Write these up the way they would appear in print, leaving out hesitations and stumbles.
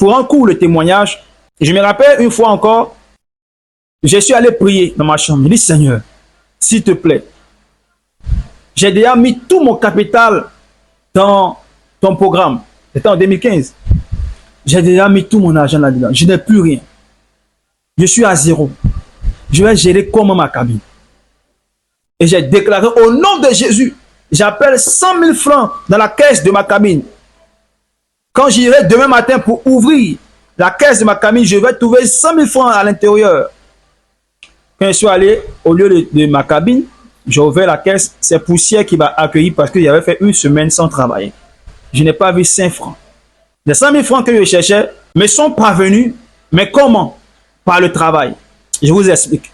pour un court le témoignage, je me rappelle une fois encore, je suis allé prier dans ma chambre. Je dis, Seigneur, s'il te plaît, j'ai déjà mis tout mon capital dans ton programme. C'était en 2015. J'ai déjà mis tout mon argent là-dedans. Je n'ai plus rien. Je suis à zéro. Je vais gérer comment ma cabine. Et j'ai déclaré au nom de Jésus, j'appelle 100 000 francs dans la caisse de ma cabine. Quand j'irai demain matin pour ouvrir la caisse de ma cabine, je vais trouver 100 000 francs à l'intérieur. Quand je suis allé au lieu de ma cabine, j'ai ouvert la caisse. C'est Poussière qui m'a accueilli parce qu'il avait fait une semaine sans travailler. Je n'ai pas vu 5 francs. Les 100 000 francs que je cherchais me sont parvenus. Mais comment? Par le travail. Je vous explique.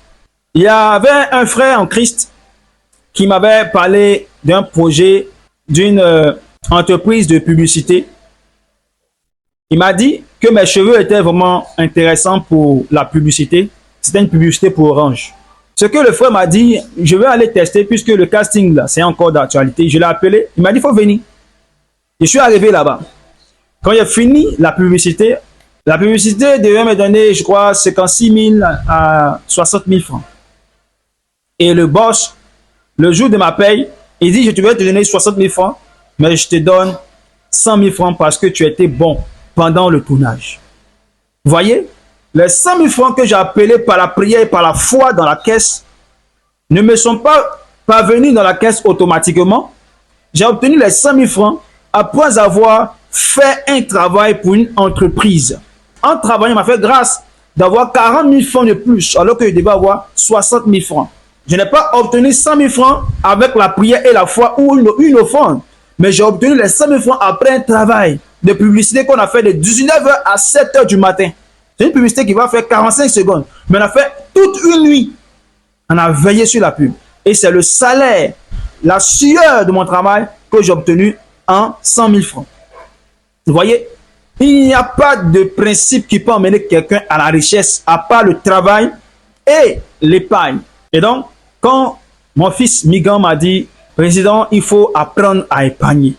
Il y avait un frère en Christ qui m'avait parlé d'un projet d'une entreprise de publicité. Il m'a dit que mes cheveux étaient vraiment intéressants pour la publicité. C'était une publicité pour Orange. Ce que le frère m'a dit, je vais aller tester puisque le casting là, c'est encore d'actualité. Je l'ai appelé, il m'a dit, il faut venir. Je suis arrivé là-bas. Quand j'ai fini la publicité devait me donner, je crois, 56 000 à 60 000 francs. Et le boss, le jour de ma paye, il dit, je vais te donner 60 000 francs, mais je te donne 100 000 francs parce que tu étais bon pendant le tournage. Vous voyez, les 100 000 francs que j'ai appelés par la prière et par la foi dans la caisse ne me sont pas parvenus dans la caisse automatiquement. J'ai obtenu les 100 000 francs après avoir fait un travail pour une entreprise. En travaillant, il m'a fait grâce d'avoir 40 000 francs de plus alors que je devais avoir 60 000 francs. Je n'ai pas obtenu 100 000 francs avec la prière et la foi ou une offrande, mais j'ai obtenu les 100 000 francs après un travail de publicité qu'on a fait de 19h à 7h du matin. C'est une publicité qui va faire 45 secondes, mais on a fait toute une nuit. On a veillé sur la pub. Et c'est le salaire, la sueur de mon travail que j'ai obtenu en 100 000 francs. Vous voyez, il n'y a pas de principe qui peut emmener quelqu'un à la richesse à part le travail et l'épargne. Et donc, quand mon fils Migan m'a dit, Président, il faut apprendre à épargner.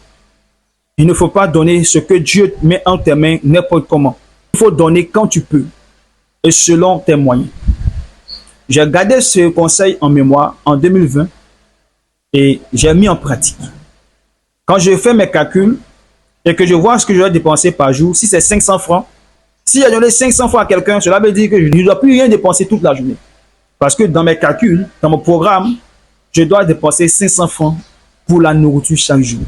Il ne faut pas donner ce que Dieu met en tes mains n'importe comment. Il faut donner quand tu peux et selon tes moyens. J'ai gardé ce conseil en mémoire en 2020 et j'ai mis en pratique. Quand je fais mes calculs et que je vois ce que je dois dépenser par jour, si c'est 500 francs, si j'ai donné 500 francs à quelqu'un, cela veut dire que je ne dois plus rien dépenser toute la journée. Parce que dans mes calculs, dans mon programme, je dois dépenser 500 francs pour la nourriture chaque jour.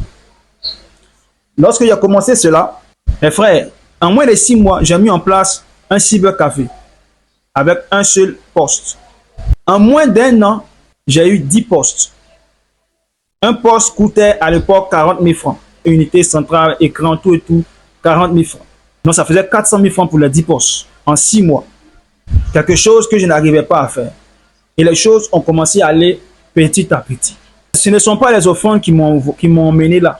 Lorsque j'ai commencé cela, mes frères, en moins de 6 mois, j'ai mis en place un cybercafé avec un seul poste. En moins d'1 an, j'ai eu 10 postes. Un poste coûtait à l'époque 40 000 francs. Unité centrale, écran, tout et tout, 40 000 francs. Donc ça faisait 400 000 francs pour les 10 postes en 6 mois. Quelque chose que je n'arrivais pas à faire. Et les choses ont commencé à aller petit à petit. Ce ne sont pas les offrandes qui m'ont mené là,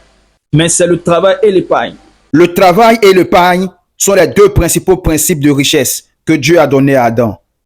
mais c'est le travail et l'épargne. Le travail et l'épargne sont les deux principaux principes de richesse que Dieu a donnés à Adam.